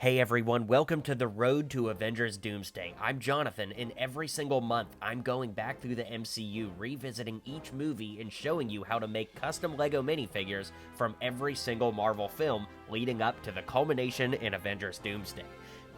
Hey everyone, welcome to the road to Avengers Doomsday. I'm Jonathan, and every single month I'm going back through the MCU, revisiting each movie and showing you how to make custom LEGO minifigures from every single Marvel film leading up to the culmination in Avengers Doomsday.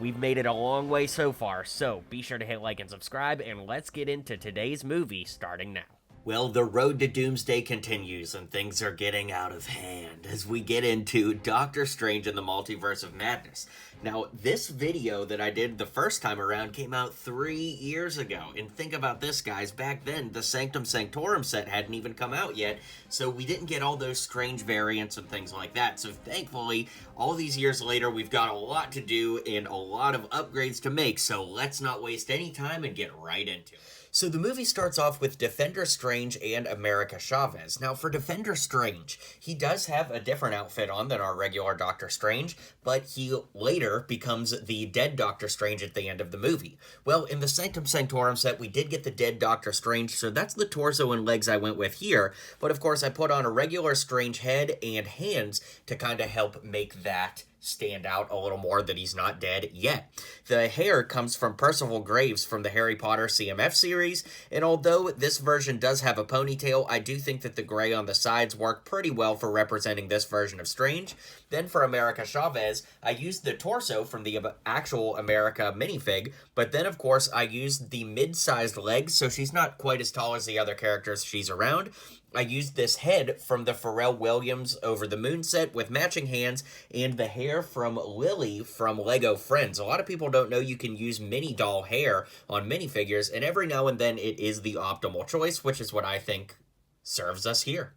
We've made it a long way so far, so be sure to hit like and subscribe, and let's get into today's movie starting now. Well, the road to Doomsday continues, and things are getting out of hand as we get into Doctor Strange and the Multiverse of Madness. Now, this video that I did the first time around came out 3 years ago, and think about this, guys. Back then, the Sanctum Sanctorum set hadn't even come out yet, so we didn't get all those strange variants and things like that. So thankfully, all these years later, we've got a lot to do and a lot of upgrades to make, so let's not waste any time and get right into it. So the movie starts off with Defender Strange and America Chavez. Now, for Defender Strange, he does have a different outfit on than our regular Doctor Strange, but he later becomes the dead Doctor Strange at the end of the movie. Well, in the Sanctum Sanctorum set, we did get the dead Doctor Strange, so that's the torso and legs I went with here. But of course, I put on a regular Strange head and hands to kind of help make that stand out a little more that he's not dead yet. The hair comes from Percival Graves from the Harry Potter CMF series, and although this version does have a ponytail, I do think that the gray on the sides work pretty well for representing this version of Strange. Then for America Chavez, I used the torso from the actual America minifig, but then of course I used the mid-sized legs, so she's not quite as tall as the other characters she's around. I used this head from the Pharrell Williams Over the Moon set with matching hands, and the hair from Lily from Lego Friends. A lot of people don't know you can use mini doll hair on minifigures, and every now and then it is the optimal choice, which is what I think serves us here.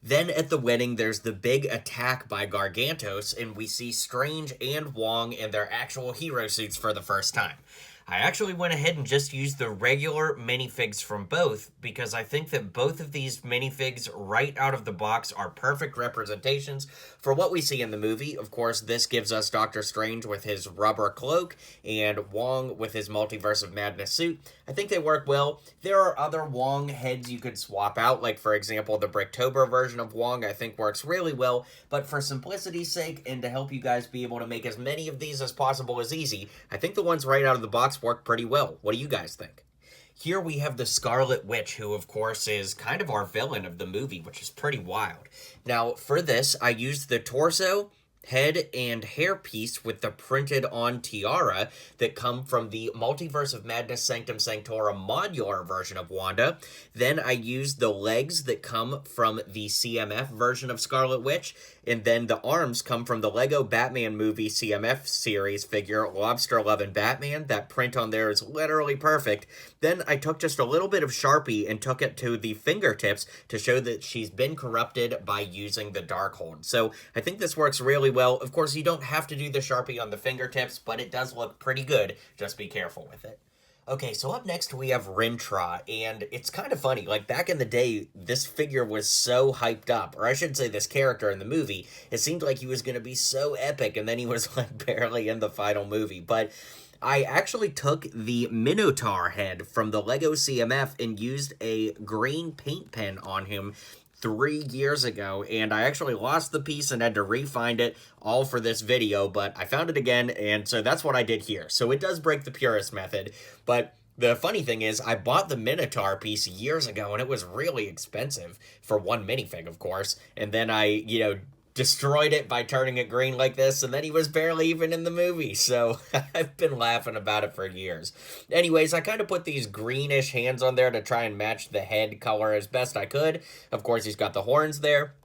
Then at the wedding, there's the big attack by Gargantos, and we see Strange and Wong in their actual hero suits for the first time. I actually went ahead and just used the regular minifigs from both because I think that both of these minifigs right out of the box are perfect representations for what we see in the movie. Of course, this gives us Doctor Strange with his rubber cloak and Wong with his Multiverse of Madness suit. I think they work well. There are other Wong heads you could swap out, like for example the Bricktober version of Wong I think works really well, but for simplicity's sake and to help you guys be able to make as many of these as possible as easy, I think the ones right out of the box work pretty well. What do you guys think? Here we have the Scarlet Witch, who of course is kind of our villain of the movie, which is pretty wild. Now for this, I used the torso, head, and hair piece with the printed on tiara that come from the Multiverse of Madness Sanctum Sanctorum modular version of Wanda. Then I used the legs that come from the CMF version of Scarlet Witch, and then the arms come from the Lego Batman movie CMF series figure, Lobster Lovin' Batman. That print on there is literally perfect. Then I took just a little bit of Sharpie and took it to the fingertips to show that she's been corrupted by using the Darkhold. So I think this works really well. Of course, you don't have to do the Sharpie on the fingertips, but it does look pretty good. Just be careful with it. Okay, so up next we have Rintra, and it's kind of funny, like back in the day, this figure was so hyped up, or I should say this character in the movie, it seemed like he was going to be so epic, and then he was like barely in the final movie, but I actually took the Minotaur head from the Lego CMF and used a green paint pen on him 3 years ago, and I actually lost the piece and had to re-find it all for this video, but I found it again, and so that's what I did here. So it does break the purist method, but the funny thing is I bought the Minotaur piece years ago, and it was really expensive for one minifig, of course, and then I, destroyed it by turning it green like this, and then he was barely even in the movie, so I've been laughing about it for years. Anyways, I kind of put these greenish hands on there to try and match the head color as best I could. Of course, he's got the horns there,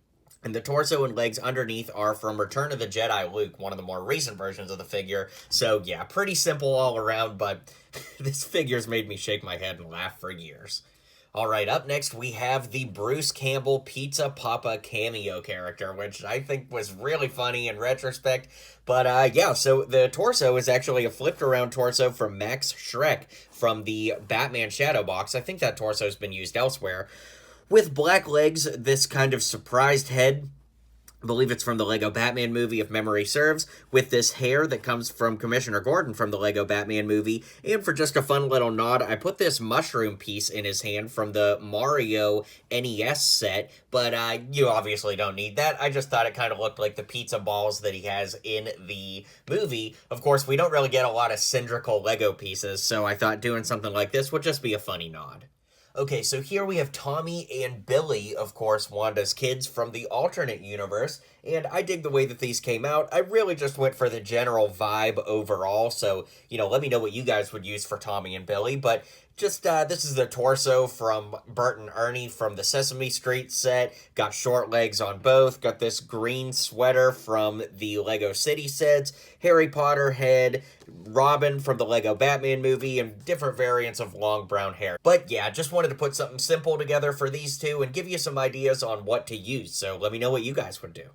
and the torso and legs underneath are from Return of the Jedi Luke, one of the more recent versions of the figure. So yeah, pretty simple all around, but this figure's made me shake my head and laugh for years. Alright, up next we have the Bruce Campbell Pizza Papa cameo character, which I think was really funny in retrospect. But yeah, so the torso is actually a flipped around torso from Max Schreck from the Batman Shadow Box. I think that torso's been used elsewhere. With black legs, this kind of surprised head, I believe it's from the Lego Batman movie, if memory serves, with this hair that comes from Commissioner Gordon from the Lego Batman movie. And for just a fun little nod, I put this mushroom piece in his hand from the Mario NES set, but you obviously don't need that. I just thought it kind of looked like the pizza balls that he has in the movie. Of course, we don't really get a lot of cylindrical Lego pieces, so I thought doing something like this would just be a funny nod. Okay, so here we have Tommy and Billy, of course, Wanda's kids from the alternate universe, and I dig the way that these came out. I really just went for the general vibe overall, so, let me know what you guys would use for Tommy and Billy, but just, this is the torso from Bert and Ernie from the Sesame Street set. Got short legs on both. Got this green sweater from the Lego City sets. Harry Potter head. Robin from the Lego Batman movie. And different variants of long brown hair. But yeah, just wanted to put something simple together for these two and give you some ideas on what to use. So let me know what you guys would do.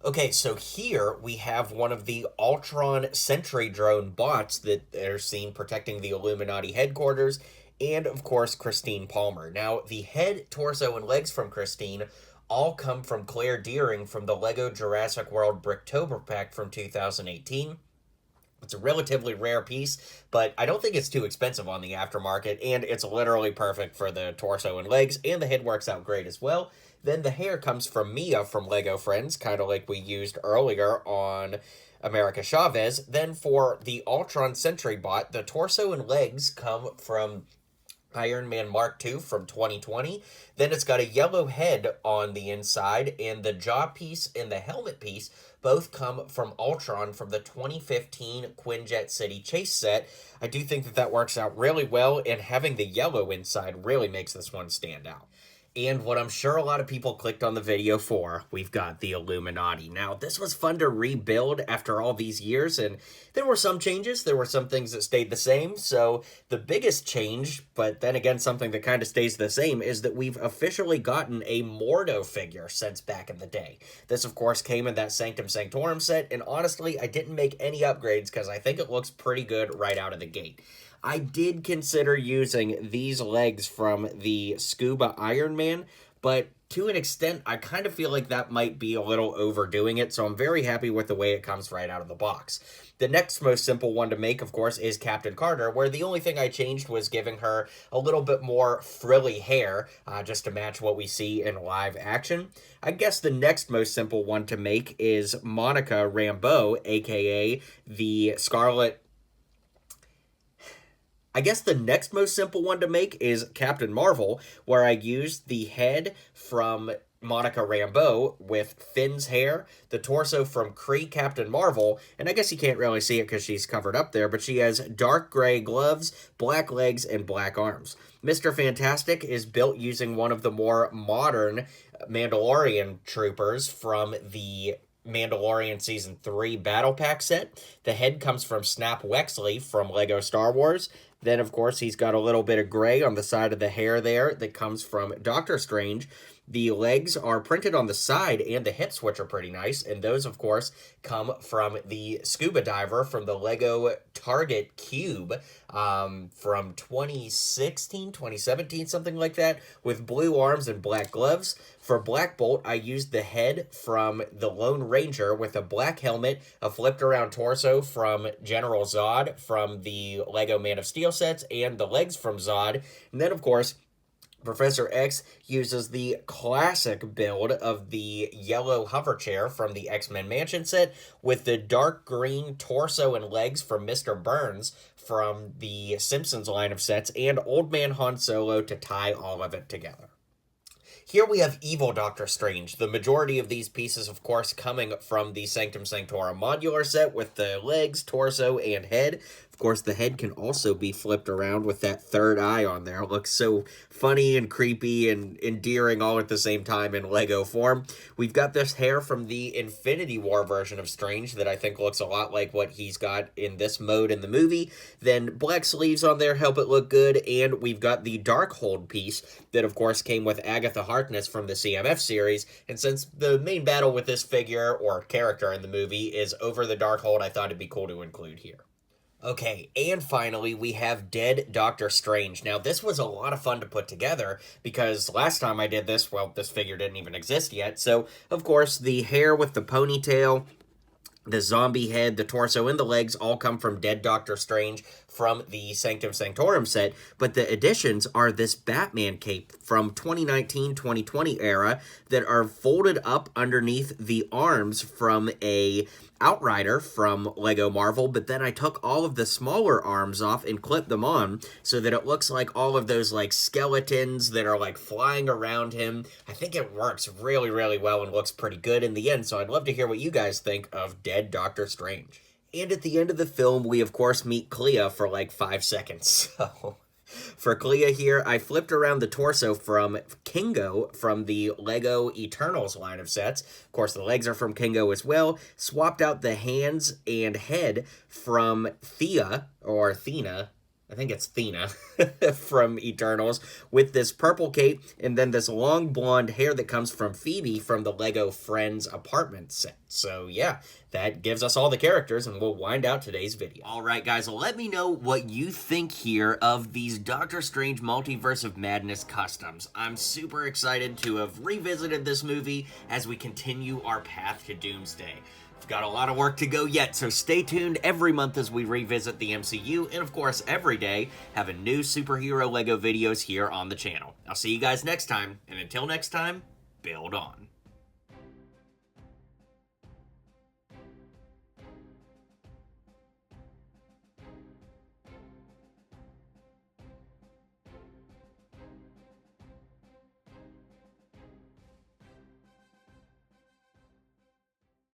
Okay, so here we have one of the Ultron Sentry drone bots that are seen protecting the Illuminati headquarters, and of course Christine Palmer. Now, the head, torso, and legs from Christine all come from Claire Dearing from the LEGO Jurassic World Bricktober pack from 2018. It's a relatively rare piece, but I don't think it's too expensive on the aftermarket, and it's literally perfect for the torso and legs, and the head works out great as well. Then the hair comes from Mia from Lego Friends, kind of like we used earlier on America Chavez. Then for the Ultron Sentry bot, the torso and legs come from Iron Man Mark II from 2020. Then it's got a yellow head on the inside, and the jaw piece and the helmet piece both come from Ultron from the 2015 Quinjet City Chase set. I do think that works out really well, and having the yellow inside really makes this one stand out. And what I'm sure a lot of people clicked on the video for, we've got the Illuminati. Now, this was fun to rebuild after all these years, and there were some changes. There were some things that stayed the same. So the biggest change, but then again something that kind of stays the same, is that we've officially gotten a Mordo figure since back in the day. This, of course, came in that Sanctum Sanctorum set, and honestly, I didn't make any upgrades because I think it looks pretty good right out of the gate. I did consider using these legs from the Scuba Iron Man, but to an extent, I kind of feel like that might be a little overdoing it, so I'm very happy with the way it comes right out of the box. The next most simple one to make, of course, is Captain Carter, where the only thing I changed was giving her a little bit more frilly hair, just to match what we see in live action. I guess the next most simple one to make is Monica Rambeau, aka the Scarlet I guess the next most simple one to make is Captain Marvel, where I used the head from Monica Rambeau with Finn's hair, the torso from Kree Captain Marvel, and I guess you can't really see it because she's covered up there, but she has dark gray gloves, black legs, and black arms. Mr. Fantastic is built using one of the more modern Mandalorian troopers from the Mandalorian Season 3 Battle Pack set. The head comes from Snap Wexley from LEGO Star Wars. Then, of course, he's got a little bit of gray on the side of the hair there that comes from Doctor Strange. The legs are printed on the side, and the hips, which are pretty nice. And those, of course, come from the scuba diver from the LEGO Target Cube from 2016, 2017, something like that, with blue arms and black gloves. For Black Bolt, I used the head from the Lone Ranger with a black helmet, a flipped-around torso from General Zod from the LEGO Man of Steel sets, and the legs from Zod. And then, of course, Professor X uses the classic build of the yellow hover chair from the X-Men Mansion set with the dark green torso and legs from Mr. Burns from the Simpsons line of sets, and Old Man Han Solo to tie all of it together. Here we have Evil Doctor Strange, the majority of these pieces, of course, coming from the Sanctum Sanctorum modular set with the legs, torso, and head. Of course, the head can also be flipped around with that third eye on there. It looks so funny and creepy and endearing all at the same time in Lego form. We've got this hair from the Infinity War version of Strange that I think looks a lot like what he's got in this mode in the movie. Then black sleeves on there help it look good, and we've got the Darkhold piece that, of course, came with Agatha Harkness from the CMF series. And since the main battle with this figure or character in the movie is over the Darkhold, I thought it'd be cool to include here. Okay, and finally, we have Dead Doctor Strange. Now, this was a lot of fun to put together, because last time I did this, well, this figure didn't even exist yet. So, of course, the hair with the ponytail, the zombie head, the torso, and the legs all come from Dead Doctor Strange from the Sanctum Sanctorum set, but the additions are this Batman cape from 2019-2020 era that are folded up underneath the arms from a Outrider from Lego Marvel, but then I took all of the smaller arms off and clipped them on so that it looks like all of those like skeletons that are like flying around him. I think it works really, really well and looks pretty good in the end, so I'd love to hear what you guys think of Dead Doctor Strange. And at the end of the film, we of course meet Klee for like 5 seconds, so... For Klee here, I flipped around the torso from Kingo from the Lego Eternals line of sets. Of course, the legs are from Kingo as well. Swapped out the hands and head from Thea, or Athena, I think it's Thena, from Eternals, with this purple cape, and then this long blonde hair that comes from Phoebe from the Lego Friends apartment set. So yeah, that gives us all the characters, and we'll wind out today's video. Alright guys, let me know what you think here of these Doctor Strange Multiverse of Madness customs. I'm super excited to have revisited this movie as we continue our path to Doomsday. We've got a lot of work to go yet, so stay tuned every month as we revisit the MCU, and of course, every day, having new superhero LEGO videos here on the channel. I'll see you guys next time, and until next time, build on.